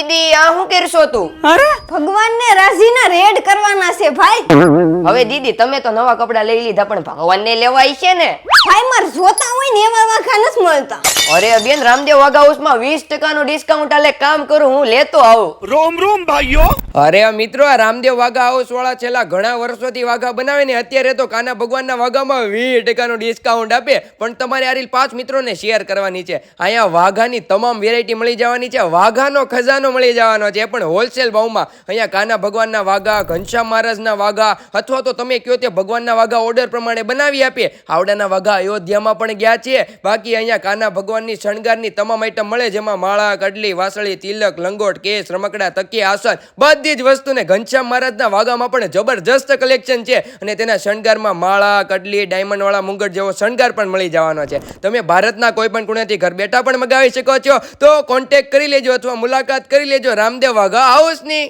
દીદી આ શું કરશો તું? અરે ભગવાનને રાજીના રેડ કરવાના છે ભાઈ. હવે દીદી તમે તો નવા કપડા લઈ લીધા પણ ભગવાનને લેવાય છે ને. ભાઈ માર જોતા હોય ને એવા વાઘા નથી મળતા. અરે બેન રામદેવ વાઘા હાઉસમાં 20% ડિસ્કાઉન્ટ આલે, કામ કરું હું લેતો આવું. રોમ રોમ ભાઈઓ. અરે મિત્રો, આ રામદેવ વાઘા હાઉસ વાળા છેલ્લા ઘણા વર્ષોથી વાઘા બનાવે ને અત્યારે તો કાના ભગવાનના વાઘામાં 20% ડિસ્કાઉન્ટ આપે. પણ તમારે આ રીલ 5 મિત્રોને શેર કરવાની છે. અહીંયા વાઘાની તમામ વેરાયટી મળી જવાની છે. વાઘાનો ખજાનો મળી જવાનો છે, પણ હોલસેલ ભાવમાં. અહીંયા કાના ભગવાનના વાઘા, ઘનશ્યામ મહારાજના વાઘા, અથવા તો તમે કહો તે ભગવાનના વાઘા ઓર્ડર પ્રમાણે બનાવી આપીએ. આવડાના વાઘા અયોધ્યામાં પણ ગયા છે. બાકી અહીંયા કાના ભગવાનની શણગારની તમામ આઈટમ મળે, જેમાં માળા, કડલી, વાસળી, તિલક, લંગોટ, કેસ, રમકડા, તકિયા, આસન, બધી જ વસ્તુને ઘનશ્યામ મહારાજના વાઘામાં પણ જબરજસ્ત કલેક્શન છે. અને તેના શણગારમાં માળા, કડલી, ડાયમંડ વાળા મુંગટ જેવો શણગાર પણ મળી જવાનો છે. તમે ભારતના કોઈ પણ ખૂણેથી ઘર બેઠા પણ મગાવી શકો છો. તો કોન્ટેક્ટ કરી લેજો અથવા મુલાકાત કરી લેજો રામદેવ વાઘા હાઉસની.